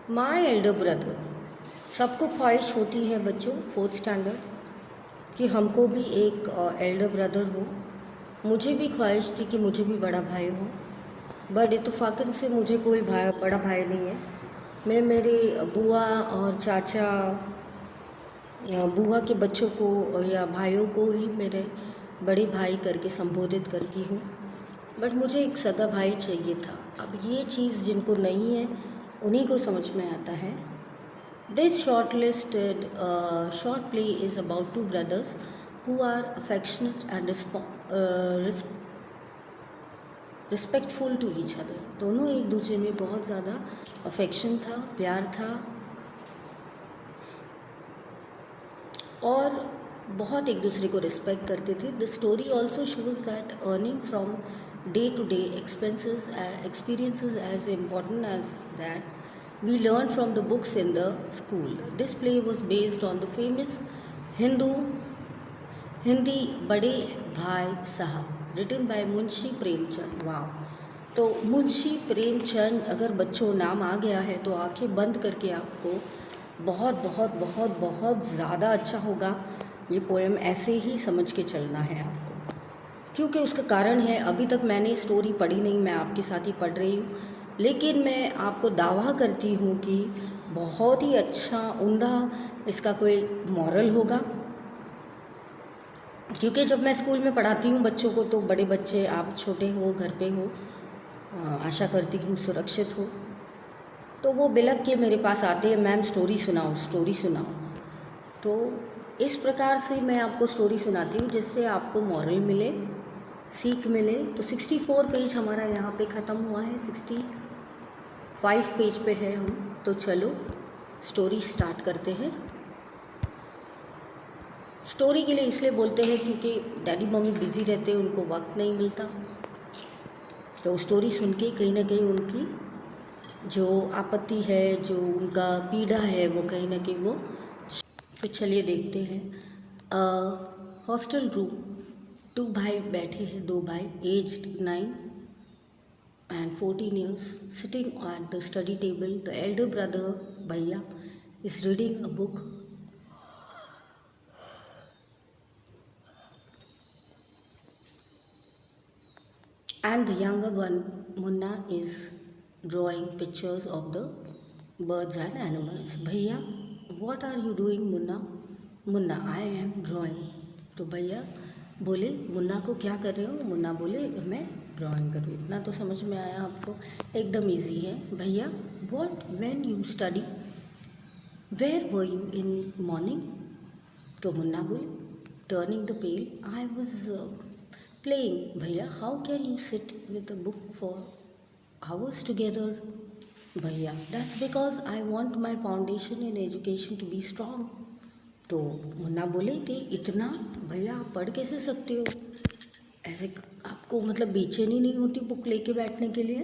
My elder brother. सबको ख्वाहिश होती है बच्चों, फोर्थ स्टैंडर्ड, कि हमको भी एक एल्डर ब्रदर हो। मुझे भी ख्वाहिश थी कि मुझे भी बड़ा भाई हो, बट इत्तेफाकन से मुझे कोई बड़ा भाई नहीं है। मैं मेरे बुआ और चाचा या बुआ के बच्चों को या भाइयों को ही मेरे बड़े भाई करके संबोधित करती हूँ, बट मुझे एक सगा भाई चाहिए था। अब ये चीज़ जिनको नहीं है उन्हीं को समझ में आता है। This short play is about two brothers who are affectionate and respectful to each other. दोनों एक दूसरे में बहुत ज़्यादा अफेक्शन था, प्यार था और बहुत एक दूसरे को रिस्पेक्ट करते थे। The story also shows that earning from day to day experiences as important as that we learned from the books in the school. This play was based on the famous Hindi बड़े भाई साहब, written by Munshi Premchand. वाह! तो मुंशी प्रेमचंद अगर बच्चों नाम आ गया है तो आंखें बंद करके आपको बहुत बहुत बहुत बहुत ज़्यादा अच्छा होगा। ये पोएम ऐसे ही समझ के चलना है आपको, क्योंकि उसका कारण है, अभी तक मैंने स्टोरी पढ़ी नहीं, मैं आपके साथ ही पढ़ रही हूँ, लेकिन मैं आपको दावा करती हूँ कि बहुत ही अच्छा उम्दा इसका कोई मॉरल होगा। क्योंकि जब मैं स्कूल में पढ़ाती हूँ बच्चों को, तो बड़े बच्चे, आप छोटे हो, घर पे हो, आशा करती हूँ सुरक्षित हो, तो वो बिलक के मेरे पास आते हैं, मैम स्टोरी सुनाओ, स्टोरी सुनाओ। तो इस प्रकार से मैं आपको स्टोरी सुनाती हूँ जिससे आपको मॉरल मिले, सीख मिले। तो 64 पेज हमारा यहाँ पे ख़त्म हुआ है, 65 पेज पे है हम। तो चलो स्टोरी स्टार्ट करते हैं। स्टोरी के लिए इसलिए बोलते हैं क्योंकि डैडी मम्मी बिज़ी रहते हैं, उनको वक्त नहीं मिलता, तो स्टोरी सुन के कहीं ना कहीं उनकी जो आपत्ति है, जो उनका पीड़ा है, वो कहीं ना कहीं वो। तो चलिए देखते हैं। हॉस्टल रूम, 2 भाई बैठे हैं, 2 भाई aged 9 and 14 years, sitting at the study table. The elder brother Bhaiya is reading a book and the younger one Munna is drawing pictures of the birds and animals. Bhaiya, what are you doing Munna? Munna, I am drawing. तो भैया बोले मुन्ना को क्या कर रहे हो? मुन्ना बोले मैं ड्राइंग कर रही हूँ। इतना तो समझ में आया आपको, एकदम इजी है। भैया, what when you study, where were you in morning? तो मुन्ना बोले turning the pale, I was playing. भैया, how can you sit with a book for hours together? भैया, that's because I want my foundation in education to be strong. तो मुन्ना बोले कि इतना भैया आप पढ़ कैसे सकते हो? ऐसे आपको मतलब बेचैनी नहीं होती बुक लेके बैठने के लिए?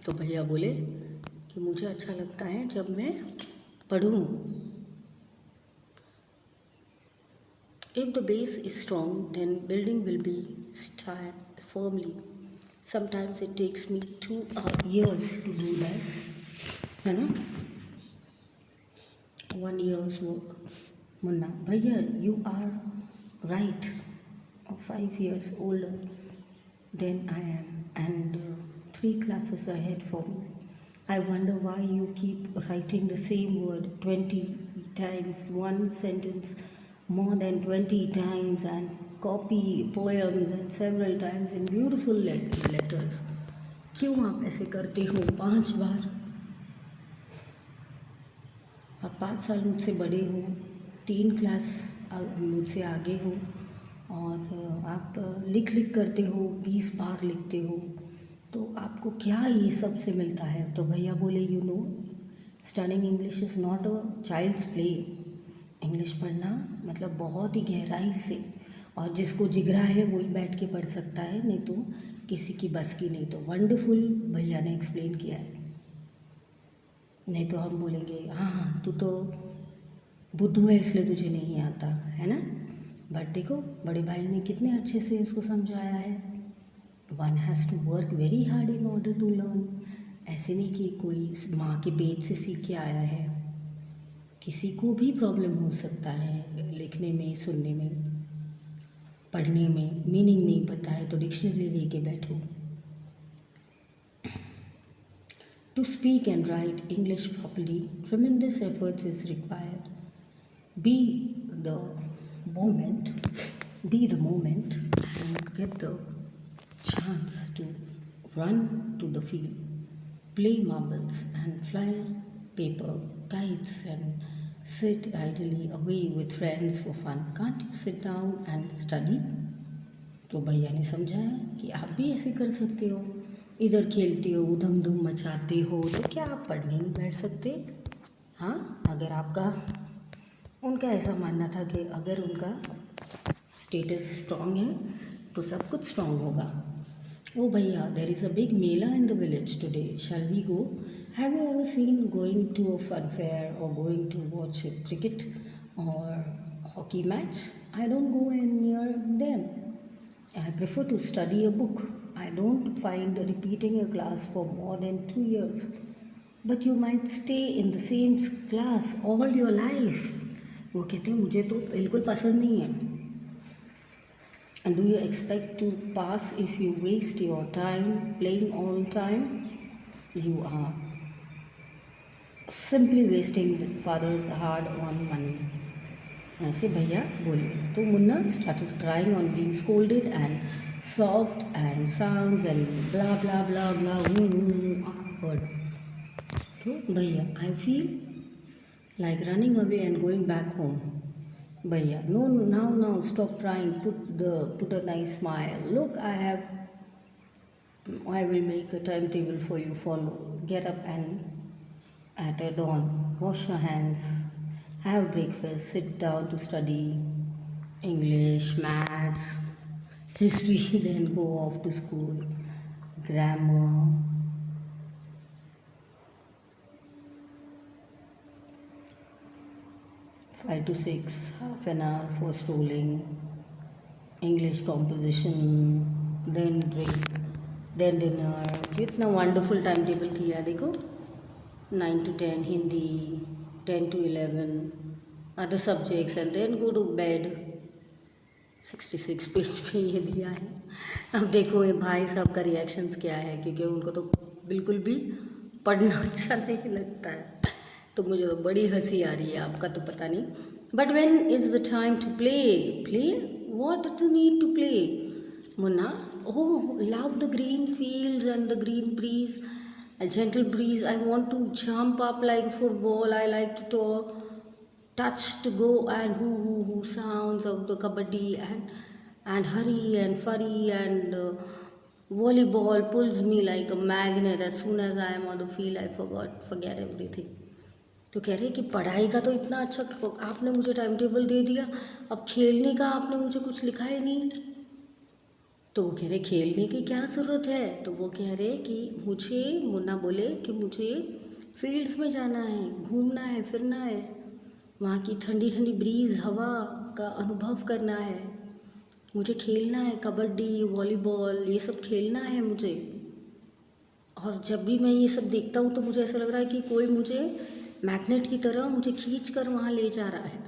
तो भैया बोले कि मुझे अच्छा लगता है जब मैं पढ़ूं। If the base is strong, then building will be stand firmly. Sometimes it takes me 2 years to do this, है ना? 1 year's work. Munna, Bhaiya, you are right. 5 years older than I am, and 3 classes ahead for me. I wonder why you keep writing the same word 20 times, one sentence more than 20 times, and copy poems and several times in beautiful letters. क्यों आप ऐसे करते हो 5 बार? आप 5 साल मुझसे बड़े हो, 3 क्लास मुझसे आगे हो, और आप लिख करते हो, 20 बार लिखते हो, तो आपको क्या ये सब से मिलता है? तो भैया बोले you know, studying English is not a child's play. English पढ़ना मतलब बहुत ही गहराई से, और जिसको जिगरा है वही बैठ के पढ़ सकता है, नहीं तो किसी की बस की नहीं। तो वंडरफुल भैया ने एक्सप्लेन किया है। नहीं तो हम बोलेंगे हाँ तू तो बुद्धू है इसलिए तुझे नहीं आता, है ना? बट देखो बड़े भाई ने कितने अच्छे से इसको समझाया है। One has to work very hard in order to learn. ऐसे नहीं कि कोई माँ के पेट से सीख के आया है, किसी को भी प्रॉब्लम हो सकता है लिखने में, सुनने में, पढ़ने में। मीनिंग नहीं पता है तो डिक्शनरी लेके बैठो। To speak and write English properly, tremendous efforts is required. Be the moment, be the moment, and get the chance to run to the field, play marbles and fly paper kites and sit idly away with friends for fun. Can't you sit down and study? तो भैया ने समझाया कि आप भी ऐसे कर सकते हो, इधर खेलते हो, उधम धूम मचाते हो, तो क्या आप पढ़ने नहीं बैठ सकते? हाँ, अगर आपका, उनका ऐसा मानना था कि अगर उनका स्टेटस स्ट्रांग है तो सब कुछ स्ट्रांग होगा। ओ भैया, there is a big mela in the village today, shall we go? Have you ever seen going to a fun fair or going to watch cricket or hockey match? I don't go in near them. I prefer to study a book. I don't find repeating a class for more than 2 years. But you might stay in the same class all your life. वो कहते हैं मुझे तो बिल्कुल पसंद नहीं है. And do you expect to pass if you waste your time playing all the time? You are simply wasting father's hard-earned money. ऐसे भैया बोले तो Munna started crying on being scolded and sobbed and sounds and blah blah blah blah awkward. तो भैया, I feel like running away and going back home. भैया, no, now stop crying. Put a nice smile. Look, I will make a timetable for you. Follow. Get up and at a dawn, wash your hands, have breakfast, sit down to study English, maths, history, then go off to school, grammar. 5 to 6, half an hour for strolling, English composition, then drink, then dinner. इतना wonderful time table किया देखो. 9 to 10 Hindi, 10 to 11 other subjects, and then go to bed. 66 page पे ये दिया है. अब देखो ये भाई साहब का रिएक्शंस क्या है, क्योंकि उनको तो बिल्कुल भी पढ़ना अच्छा नहीं लगता है. तो मुझे तो बड़ी हंसी आ रही है, आपका तो पता नहीं. But when is the time to play what do need to play? Munna, oh, love the green fields and the green breeze, a gentle breeze. I want to jump up like a football. I like to touch to go and hoo sounds of the kabaddi and hurry and furry and volleyball pulls me like a magnet. As soon as I am on the field, I forget everything. तो कह रहे कि पढ़ाई का तो इतना अच्छा आपने मुझे टाइम टेबल दे दिया, अब खेलने का आपने मुझे कुछ लिखा ही नहीं. तो वो कह रहे खेलने की क्या ज़रूरत है? तो वो कह रहे कि मुझे, मुन्ना बोले कि मुझे फील्ड्स में जाना है, घूमना है, फिरना है, वहाँ की ठंडी ठंडी ब्रीज हवा का अनुभव करना है, मुझे खेलना है, कबड्डी, वॉलीबॉल, ये सब खेलना है मुझे. और जब भी मैं ये सब देखता हूँ तो मुझे ऐसा लग रहा है कि कोई मुझे मैग्नेट की तरह मुझे खींच कर वहाँ ले जा रहा है.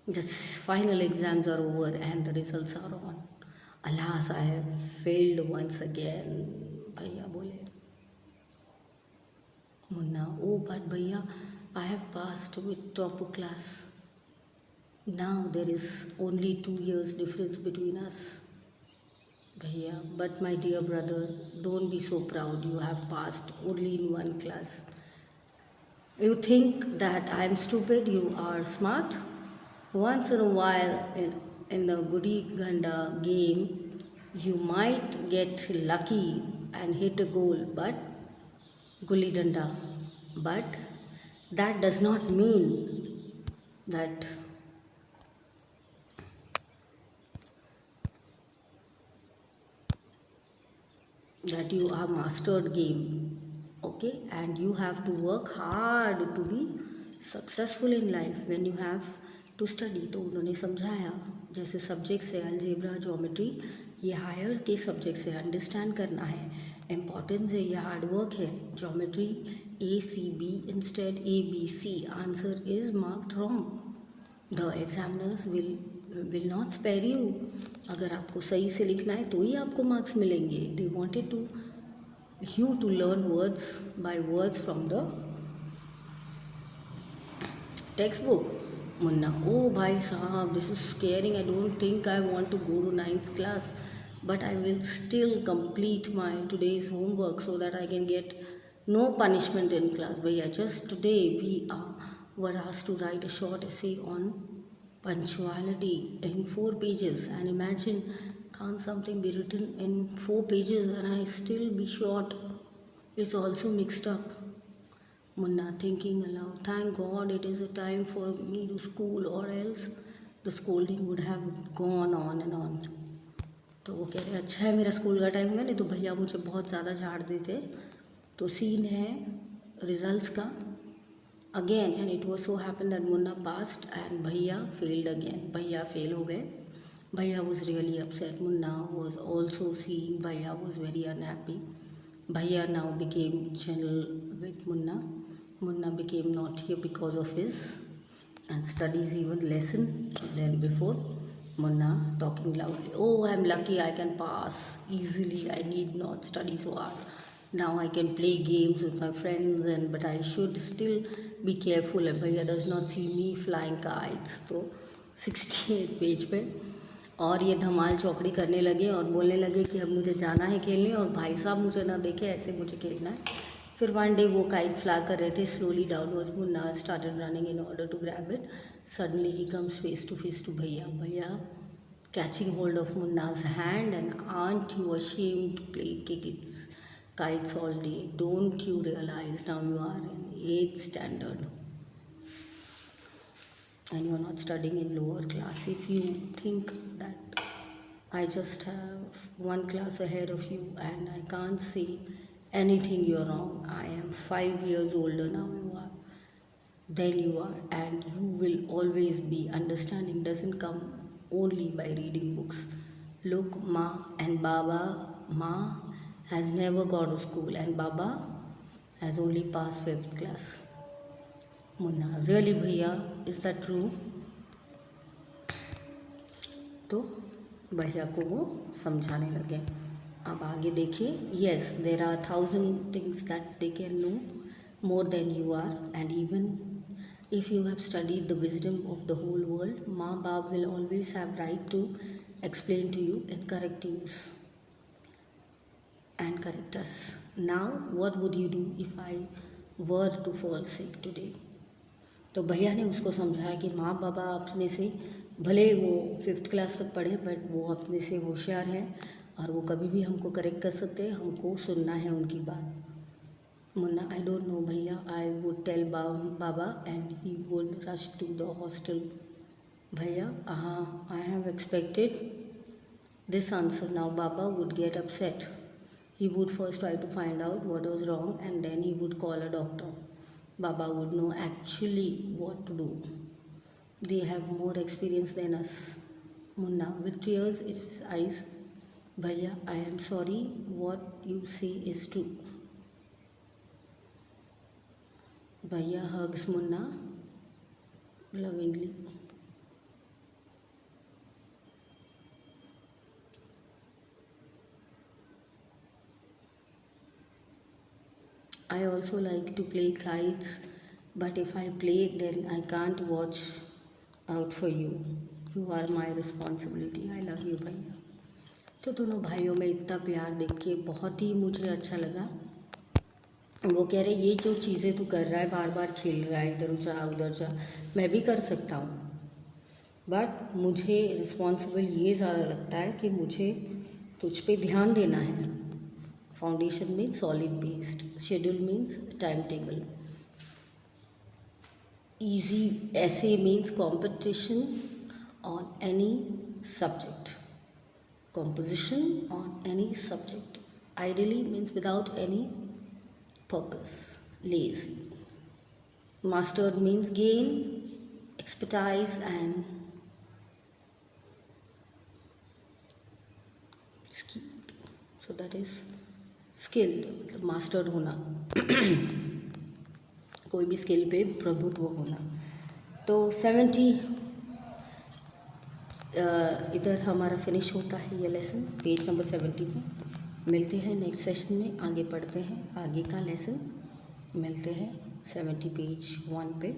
Just final exams are over and the results are on. Alas, I have failed once again. भैया बोले. मुन्ना, oh but भैया, I have passed with topper class. Now there is only 2 years difference between us. भैया, but my dear brother, don't be so proud. You have passed only in one class. You think that I am stupid, you are smart. Once in a while in a goody ganda game, you might get lucky and hit a goal, but gully danda. But that does not mean that you are mastered game. Okay, and you have to work hard to be successful in life when you have to study. तो उन्होंने समझाया जैसे subject से algebra, geometry, ये higher के subject से understand करना है. इम्पोर्टेंस है या हार्ड वर्क है? Geometry ACB instead ABC, answer is marked wrong. The examiners will not spare you. अगर आपको सही से लिखना है तो ही आपको मार्क्स मिलेंगे। They wanted to you to learn words by words from the textbook. Munna, oh bhai sahab, this is scaring. I don't think I want to go to ninth class, but I will still complete my today's homework so that I can get no punishment in class. Bhaiya, just today were asked to write a short essay on punctuality in 4 pages, and imagine, can't something be written in 4 pages and I still be short? It's also mixed up. Munna thinking aloud, thank God it is a time for me to school, or else the scolding would have gone on and on. तो वो कह रहे अच्छा है मेरा school का time है, नहीं तो भैया मुझे बहुत ज़्यादा झाड़ देते। तो सीन है रिजल्ट्स का again, and it was so happen that Munna passed and भैया फेल्ड अगेन। भैया फेल हो गए। भैया was really upset. Munna was also seeing भैया was very unhappy. Bhaiya now became gentle with Munna. Munna became naughtier because of his and studies even lesson than before. Munna talking loudly, oh, I'm lucky I can pass easily. I need not study so hard. Now I can play games with my friends, but I should still be careful. Bhaiya does not see me flying kites. तो 68 page पे और ये धमाल चौकड़ी करने लगे और बोलने लगे कि अब मुझे जाना है खेलने, और भाई साहब मुझे ना देखे, ऐसे मुझे खेलना है। फिर वन डे वो काइट फ्लाई कर रहे थे slowly downwards. Munna started running in order to grab it. Suddenly ही कम्स फेस टू भैया। भैया catching hold of Munna's hand and aren't you ashamed to play kites all day? Don't you realize now you are in 8th standard and you are not studying in lower class? If you think that I just have one class ahead of you and I can't say anything, you're wrong. I am 5 years older now than you are, and you will always be. Understanding doesn't come only by reading books. Look, Ma and Baba. Ma has never gone to school and Baba has only passed 5th class. Munna, really भैया, is that true? तो भैया को वो समझाने लगे। अब आगे देखिए। Yes, there are 1000 things that they can know more than you are, and even if you have studied the wisdom of the whole world, माँ बाप will always have right to explain to you and correct use and correct us. Now what would you do if I were to fall sick today? तो भैया ने उसको समझाया कि माँ बाबा अपने से, भले वो 5th क्लास तक पढ़े, बट वो अपने से होशियार हैं और वो कभी भी हमको करेक्ट कर सकते हैं, हमको सुनना है उनकी बात। मुन्ना, आई डोंट नो भैया, I would tell Baba and he would rush to the hostel. भैया, हाँ, I have expected this answer. Now Baba would get upset. He would first try to find out what was wrong and then he would call a doctor. Baba would know actually what to do. They have more experience than us. Munna, with tears in his eyes, Bhaiya, I am sorry, what you say is true. Bhaiya hugs Munna lovingly. I also like to play kites, but if I play then I can't watch out for you. You are my responsibility. I love you भैया। तो दोनों भाइयों में इतना प्यार देख के बहुत ही मुझे अच्छा लगा। वो कह रहे ये जो चीज़ें तू कर रहा है, बार बार खेल रहा है, इधर जा उधर जा, मैं भी कर सकता हूँ, बट मुझे रिस्पॉन्सिबल ये ज़्यादा लगता है कि मुझे तुझ पे ध्यान देना है। Foundation means solid based. Schedule means timetable. Easy essay means competition on any subject. Composition on any subject. Ideally means without any purpose. Lazy. Mastered means gain expertise and skill. So that is skill. Skilled मतलब mastered होना, कोई भी skill पे प्रभुत्व होना। तो 70 इधर हमारा फिनिश होता है ये लेसन पेज नंबर 70 पे। मिलते हैं नेक्स्ट सेशन में, आगे पढ़ते हैं आगे का लेसन। मिलते हैं 70 पेज 1 पे।